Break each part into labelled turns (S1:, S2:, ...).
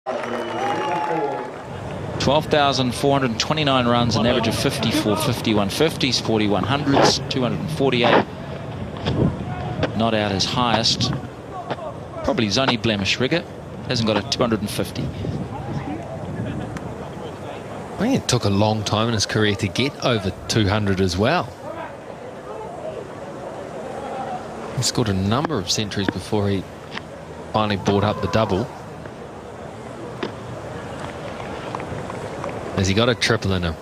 S1: 12,429 runs, an average of 54, 51 50s, 41 hundreds, 248. Not out his highest. Probably his only blemish, Rigger. Hasn't got a 250.
S2: I think it took a long time in his career to get over 200 as well. He scored a number of centuries before he finally brought up the double. Has he got a triple in him?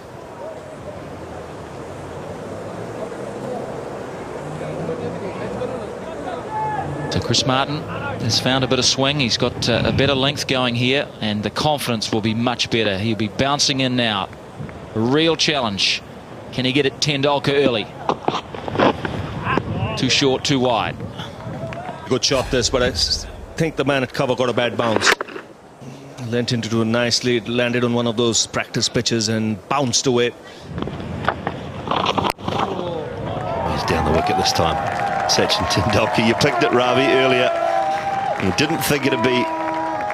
S1: So Chris Martin has found a bit of swing. He's got a better length going here, and the confidence will be much better. He'll be bouncing in now. A real challenge. Can he get it Tendulkar early? Too short, too wide.
S3: Good shot this, but I think the man at cover got a bad bounce. Lent into it nicely, landed on one of those practice pitches and bounced away.
S4: He's down the wicket this time. Sachin Tendulkar, you picked it, Ravi, earlier. You didn't think it'd be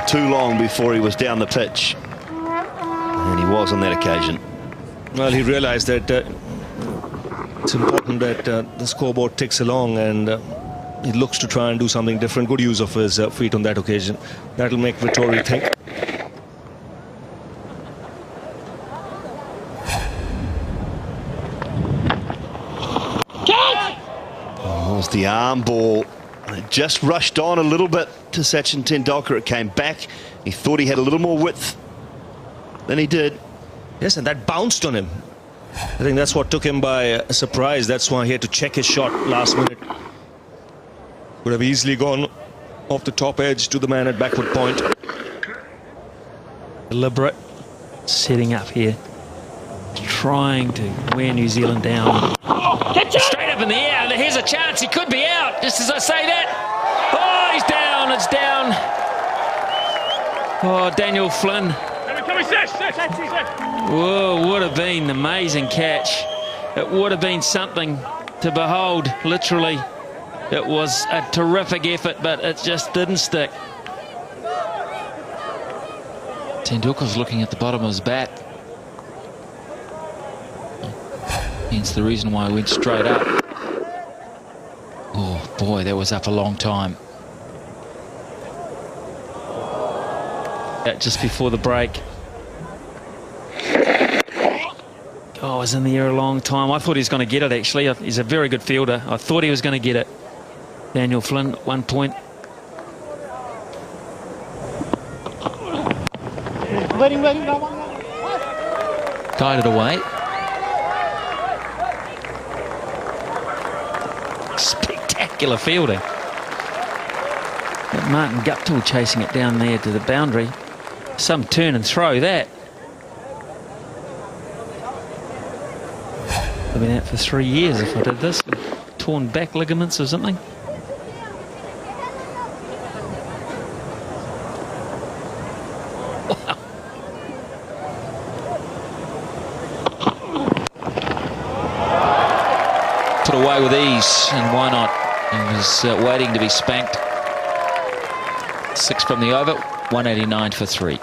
S4: too long before he was down the pitch. And he was on that occasion.
S3: Well, he realized that it's important that the scoreboard ticks along, and he looks to try and do something different. Good use of his feet on that occasion. That'll make Vittori think.
S4: Was the arm ball. It just rushed on a little bit to Sachin Tendulkar. It came back. He thought he had a little more width than he did.
S3: Yes, and that bounced on him. I think that's what took him by surprise. That's why he had to check his shot last minute. Could have easily gone off the top edge to the man at backward point.
S5: Deliberate setting up here, trying to wear New Zealand down. Straight up in the air. Here's a chance. He could be out. Just as I say that. Oh, he's down. It's down. Oh, Daniel Flynn. Whoa, would have been an amazing catch. It would have been something to behold, literally. It was a terrific effort, but it just didn't stick.
S1: Tendulkar's looking at the bottom of his bat. Hence the reason why I went straight up. Oh boy, that was up a long time.
S5: Just before the break. Oh, I was in the air a long time. I thought he was going to get it, actually. He's a very good fielder. I thought he was going to get it. Daniel Flynn, 1 point.
S1: Guided away.
S5: Spectacular fielding. But Martin Guptill chasing it down there to the boundary. Some turn and throw that. I've been out for 3 years if I did this. Torn back ligaments or something.
S1: Put away with ease, and why not? He was waiting to be spanked. 6 from the over, 189 for 3.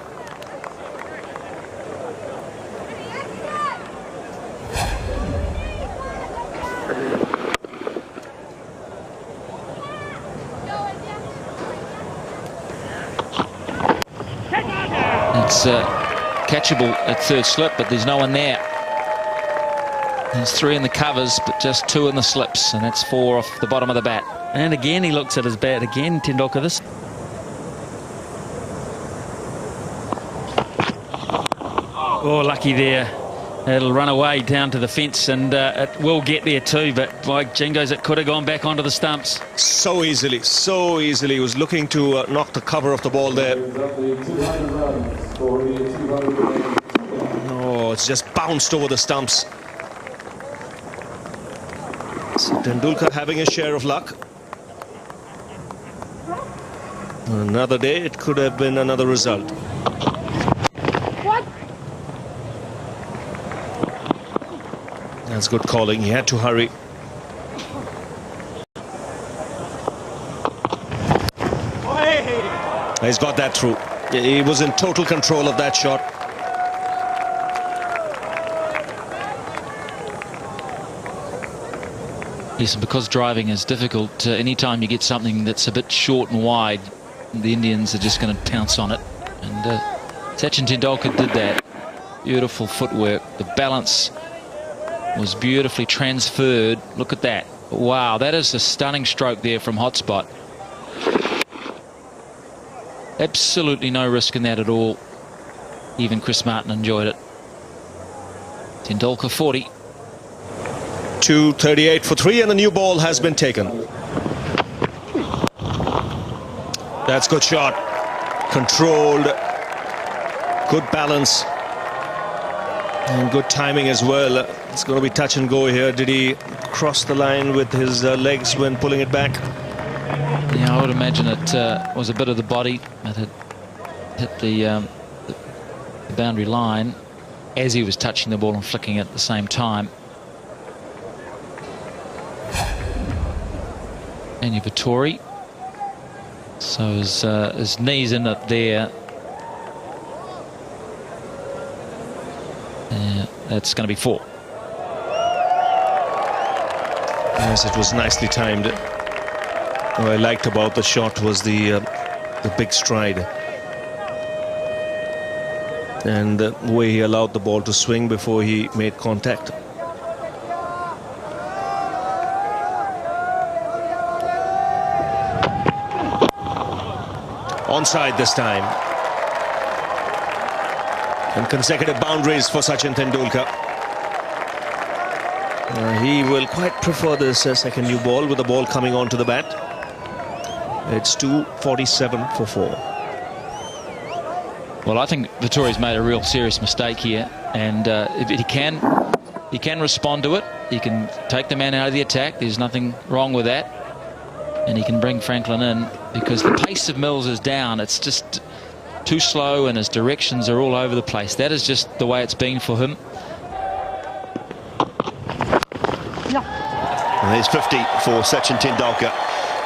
S1: It's catchable at third slip, but there's no one there. There's 3 in the covers, but just 2 in the slips, and that's 4 off the bottom of the bat.
S5: And again, he looks at his bat again, Tendulkar. This. Oh, lucky there. It'll run away down to the fence, and it will get there too, but like Jingos, it could have gone back onto the stumps.
S3: So easily, so easily. He was looking to knock the cover of the ball there. Oh, it's just bounced over the stumps. So Tendulkar having a share of luck. Another day, it could have been another result. That's good calling. He had to hurry. He's got that through. He was in total control of that shot.
S1: Yes, and because driving is difficult, anytime you get something that's a bit short and wide, the Indians are just going to pounce on it. And Sachin Tendulkar did that. Beautiful footwork. The balance was beautifully transferred. Look at that. Wow, that is a stunning stroke there from hotspot. Absolutely no risk in that at all. Even Chris Martin enjoyed it. Tendulkar 40.
S3: 2:38 for 3, and the new ball has been taken. That's good shot. Controlled. Good balance. And good timing as well. It's going to be touch and go here. Did he cross the line with his legs when pulling it back?
S1: Yeah, I would imagine it was a bit of the body that had hit the boundary line as he was touching the ball and flicking it at the same time. And Vittori. So his knees in it there. That's going to be 4.
S3: Yes, it was nicely timed. What I liked about the shot was the big stride. And the way he allowed the ball to swing before he made contact. Onside this time. And consecutive boundaries for Sachin Tendulkar. He will quite prefer this second new ball with the ball coming onto the bat. It's 2:47 for 4.
S1: Well, I think Vittori's made a real serious mistake here, and if he can respond to it. He can take the man out of the attack. There's nothing wrong with that, and he can bring Franklin in because the pace of Mills is down. It's just too slow, and his directions are all over the place. That is just the way it's been for him.
S4: And there's 50 for Sachin Tendulkar,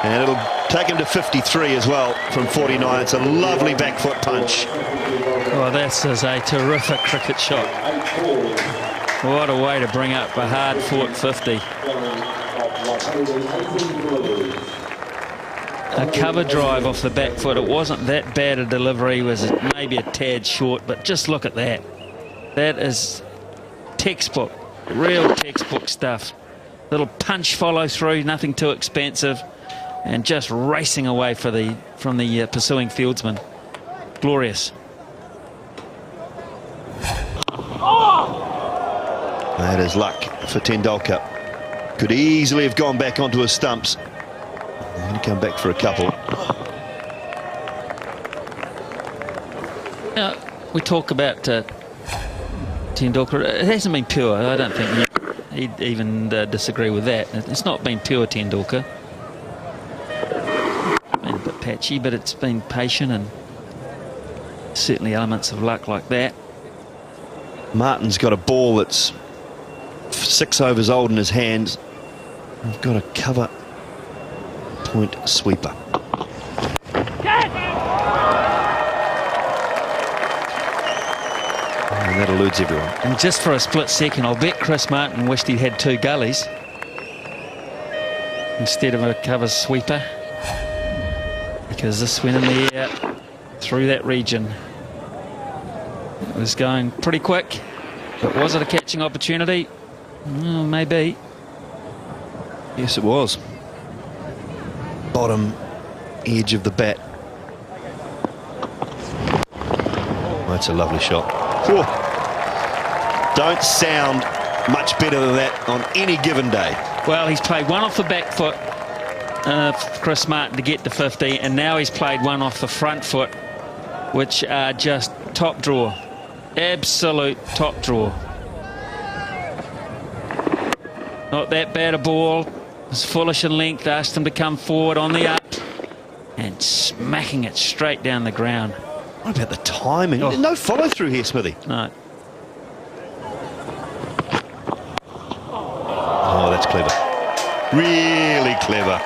S4: and it'll take him to 53 as well from 49. It's a lovely back foot punch.
S5: Well, this is a terrific cricket shot. What a way to bring up a hard-fought 50. A cover drive off the back foot. It wasn't that bad a delivery. It was maybe a tad short, but just look at that. That is textbook, real textbook stuff. Little punch follow through, nothing too expensive, and just racing away from the pursuing fieldsman. Glorious.
S4: That is luck for Tendulkar. Could easily have gone back onto his stumps. He's going to come back for a couple.
S5: Now, we talk about Tendulkar. It hasn't been pure. I don't think he'd even disagree with that. It's not been pure Tendulkar. Been a bit patchy, but it's been patient and certainly elements of luck like that.
S4: Martin's got a ball that's 6 overs old in his hands. We've got a cover point sweeper. And that eludes everyone.
S5: And just for a split second, I'll bet Chris Martin wished he'd had 2 gullies instead of a cover sweeper, because this went in the air through that region. It was going pretty quick, but was it a catching opportunity? Well, maybe.
S4: Yes, it was. Bottom edge of the bat. That's a lovely shot. Whew. Don't sound much better than that on any given day.
S5: Well, he's played one off the back foot, Chris Martin, to get to 50, and now he's played one off the front foot, which are just top drawer. Absolute top drawer. Not that bad a ball. Was foolish in length, asked him to come forward on the up, and smacking it straight down the ground.
S4: What about the timing?
S5: Oh.
S4: No follow through here, Smithy.
S5: No.
S4: Oh, that's clever. Really clever.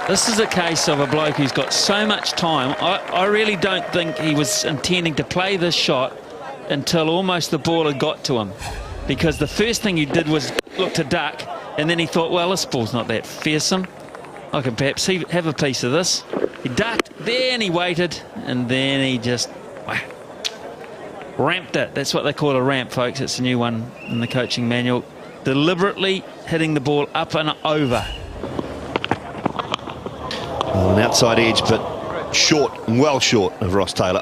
S5: This is a case of a bloke who's got so much time. I really don't think he was intending to play this shot until almost the ball had got to him. Because the first thing he did was look to duck, and then he thought, well, this ball's not that fearsome. I can perhaps have a piece of this. He ducked, then he waited, and then he just ramped it. That's what they call a ramp, folks. It's a new one in the coaching manual. Deliberately hitting the ball up and over.
S4: Well, an outside edge, but short, well short of Ross Taylor.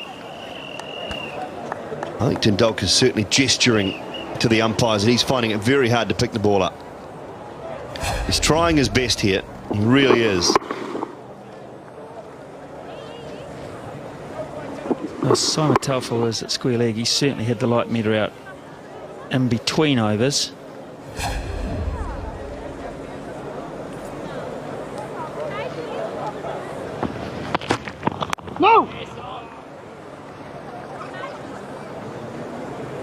S4: I think Tendulkar's certainly gesturing to the umpires that he's finding it very hard to pick the ball up. He's trying his best here. He really is.
S5: Well, Simon Tendulkar was at square leg. He certainly had the light meter out in between overs.
S6: No!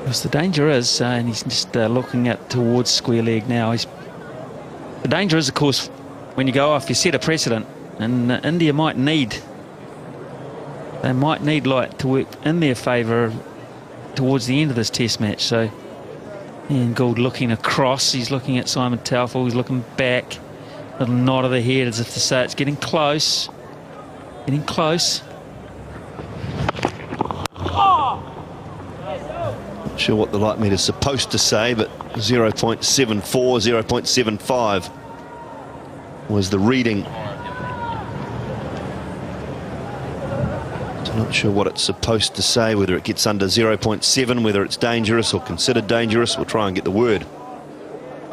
S5: Because the danger is, and he's just looking at towards square leg now. The danger is, of course, when you go off, you set a precedent, and India might need. They might need light to work in their favour towards the end of this test match. So Ian Gould looking across, he's looking at Simon Tendulkar, he's looking back, little nod of the head as if to say it's getting close. Getting close.
S4: Not sure what the light meter's supposed to say, but 0.74, 0.75 was the reading. So not sure what it's supposed to say, whether it gets under 0.7, whether it's dangerous or considered dangerous. We'll try and get the word.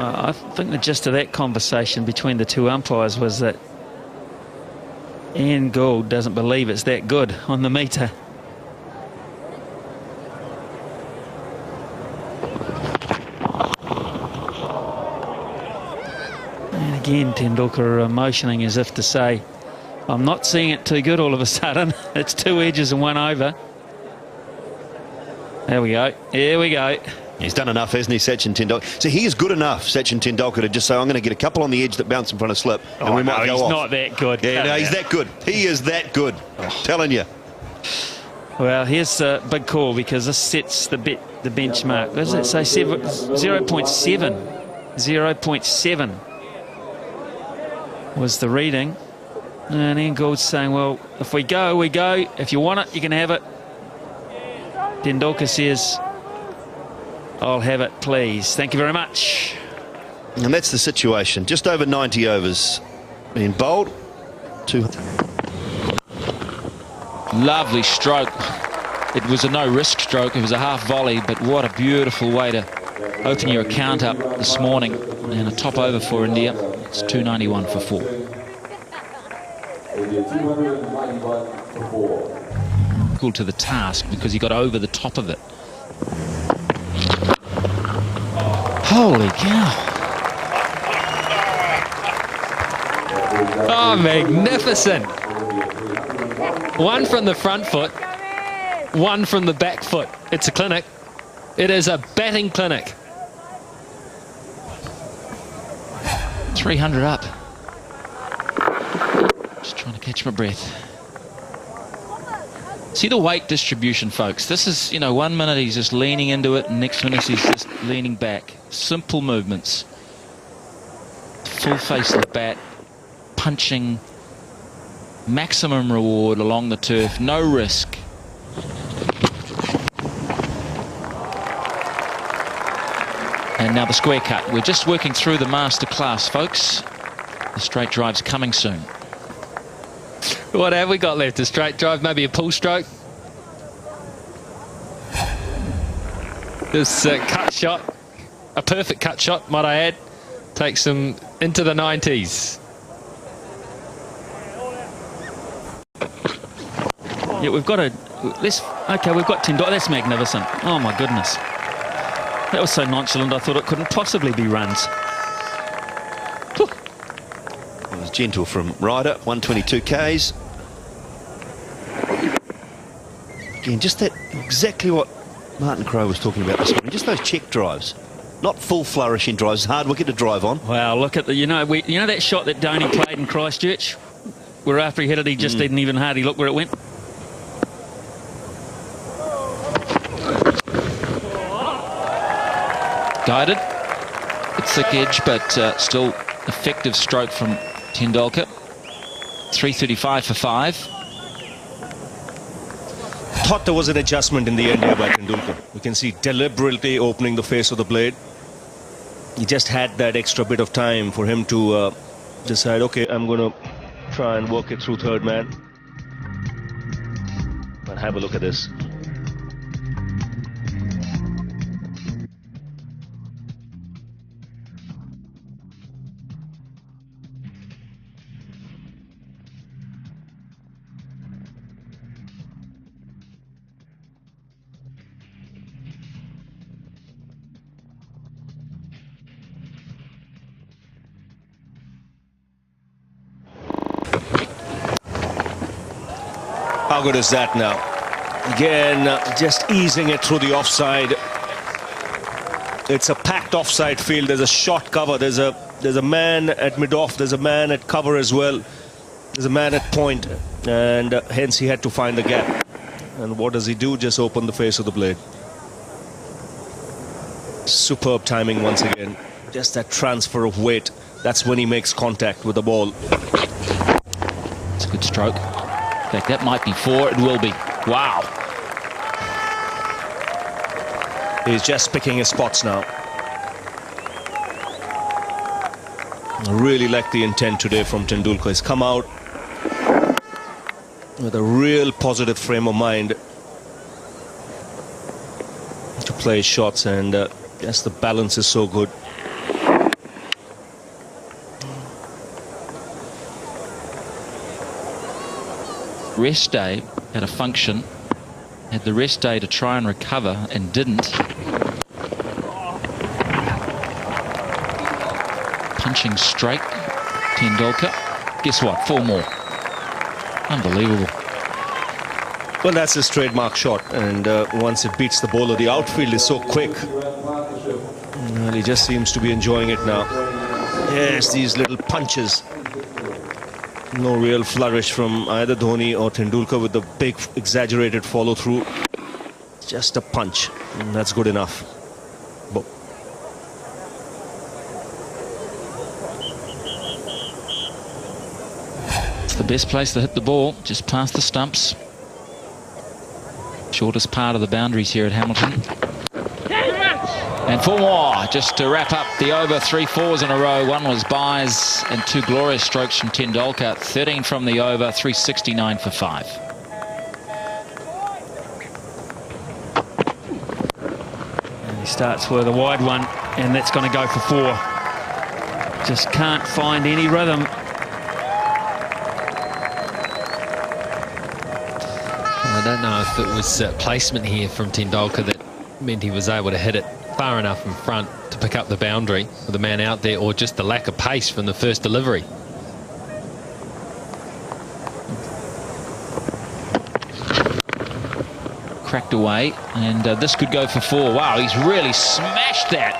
S5: I think the gist of that conversation between the two umpires was that Ian Gould doesn't believe it's that good on the meter. And again, Tendulkar motioning as if to say, I'm not seeing it too good all of a sudden. It's two edges and one over. There we go. Here we go.
S4: He's done enough, hasn't he, Sachin Tendulkar? So he is good enough, Sachin Tendulkar, to just say, I'm going to get a couple on the edge that bounce in front of slip, and we might go off.
S5: He's not that good.
S4: Yeah, no, he's that good. He is that good. Telling you.
S5: Well, here's a big call, because this sets the benchmark. What does it say? 0.7. 0.7 was the reading. And Ian Gould's saying, well, if we go, we go. If you want it, you can have it. Tendulkar says, I'll have it, please. Thank you very much.
S4: And that's the situation. Just over 90 overs being bowled.
S1: Lovely stroke. It was a no-risk stroke. It was a half volley, but what a beautiful way to open your account up this morning. And a top over for India. It's 291 for 4. Equal to the task because he got over the top of it. Holy cow.
S2: Oh, magnificent. One from the front foot, one from the back foot. It's a clinic. It is a batting clinic.
S1: 300 up. Just trying to catch my breath. See the weight distribution, folks. This is, 1 minute he's just leaning into it, and next minute he's just leaning back. Simple movements. Full face of the bat. Punching. Maximum reward along the turf. No risk. And now the square cut. We're just working through the master class, folks. The straight drive's coming soon.
S2: What have we got left? A straight drive, maybe a pull stroke? This cut shot, a perfect cut shot, might I add, takes them into the 90s.
S5: Yeah, we've got we've got Tendulkar. That's magnificent. Oh my goodness. That was so nonchalant, I thought it couldn't possibly be runs.
S4: It was gentle from Ryder, 122 Ks. Again, just that, exactly what Martin Crowe was talking about this morning. Just those check drives, not full flourishing drives. Hard wicket to drive on.
S5: Wow, look at the, you know that shot that Dhoni played in Christchurch. where after he hit it, he just didn't even hardly look where it went.
S1: Guided. A thick edge, but still effective stroke from Tendulkar. 335 for 5.
S3: Thought there was an adjustment in the end here by Tendulkar. You can see deliberately opening the face of the blade. He just had that extra bit of time for him to decide, okay, I'm going to try and work it through third man. But have a look at this. How good is that now? Again, just easing it through the offside. It's a packed offside field. There's a short cover. There's a man at mid-off. There's a man at cover as well. There's a man at point. And hence he had to find the gap. And what does he do? Just open the face of the blade. Superb timing once again. Just that transfer of weight. That's when he makes contact with the ball.
S1: It's a good stroke. In fact, that might be 4. It will be. Wow.
S3: He's just picking his spots now. I really like the intent today from Tendulkar. He's come out with a real positive frame of mind to play his shots, and yes, the balance is so good.
S1: Rest day at a function, had the rest day to try and recover and didn't. Punching straight, Tendulkar. Guess what? 4 more. Unbelievable.
S3: Well, that's his trademark shot, and once it beats the bowler, the outfield is so quick. Well, he just seems to be enjoying it now. Yes, these little punches. No real flourish from either Dhoni or Tendulkar with the big exaggerated follow through. Just a punch, and that's good enough. But
S1: it's the best place to hit the ball, just past the stumps. Shortest part of the boundaries here at Hamilton. And 4 more, just to wrap up the over. 3 4s in a row. 1 was byes and 2 glorious strokes from Tendulkar. 13 from the over, 369 for 5.
S5: And he starts with a wide one, and that's going to go for 4. Just can't find any rhythm.
S2: I don't know if it was placement here from Tendulkar that meant he was able to hit it far enough in front to pick up the boundary with the man out there, or just the lack of pace from the first delivery.
S1: Cracked away, and this could go for 4. Wow, he's really smashed that.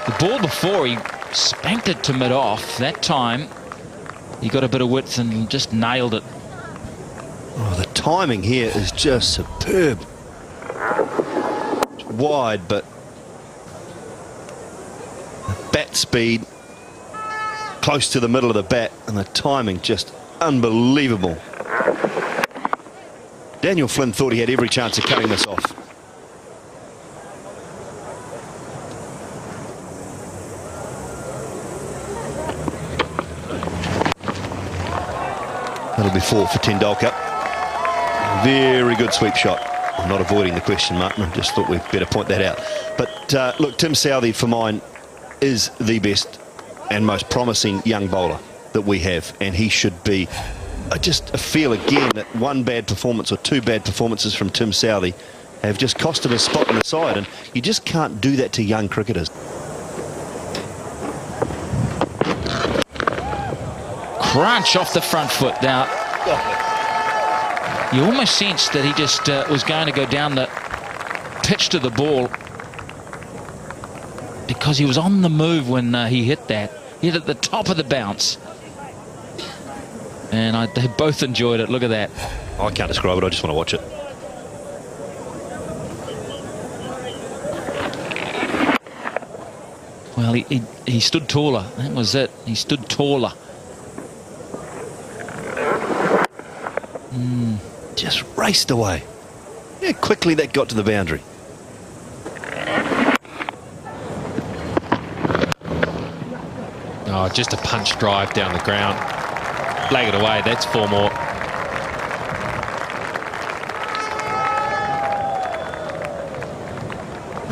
S1: The ball before, he spanked it to mid-off. That time, he got a bit of width and just nailed it.
S4: Oh, the timing here is just superb. It's wide, but bat speed close to the middle of the bat, and the timing just unbelievable. Daniel Flynn thought he had every chance of cutting this off. That'll be 4 for Tendulkar. Very good sweep shot. I'm not avoiding the question, Martin. I just thought we'd better point that out. But look, Tim Southee, for mine, is the best and most promising young bowler that we have, and he should be. I just feel again that 1 bad performance or 2 bad performances from Tim Southee have just cost him a spot in the side, and you just can't do that to young cricketers.
S1: Crunch off the front foot. Now, you almost sensed that he just was going to go down the pitch to the ball, because he was on the move when he hit that. He hit at the top of the bounce. And they both enjoyed it. Look at that.
S4: I can't describe it. I just want to watch it.
S1: Well, he stood taller. That was it. He stood taller.
S4: Just raced away. Yeah, quickly that got to the boundary.
S2: Oh, just a punch drive down the ground. Flag it away. That's 4 more.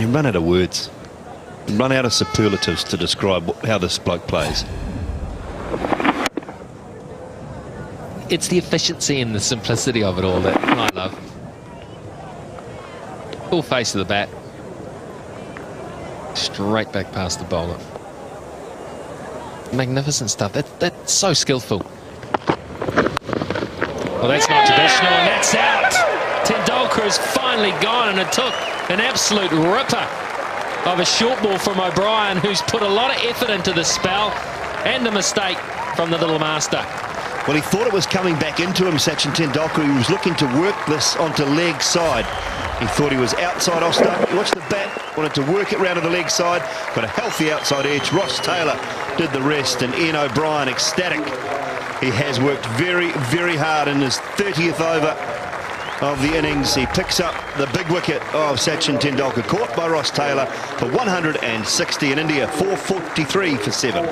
S4: You run out of words. You run out of superlatives to describe how this bloke plays.
S2: It's the efficiency and the simplicity of it all that I love. Full face of the bat. Straight back past the bowler. Magnificent stuff. That's so skillful. Well, that's not traditional, and that's out. Tendulkar has finally gone, and it took an absolute ripper of a short ball from O'Brien, who's put a lot of effort into the spell, and a mistake from the little master.
S4: Well, he thought it was coming back into him, Sachin Tendulkar. He was looking to work this onto leg side. He thought he was outside off stump. He watched the bat, wanted to work it round to the leg side. Got a healthy outside edge. Ross Taylor did the rest, and Ian O'Brien ecstatic. He has worked very, very hard in his 30th over of the innings. He picks up the big wicket of Sachin Tendulkar, caught by Ross Taylor for 160 in India, 443 for 7.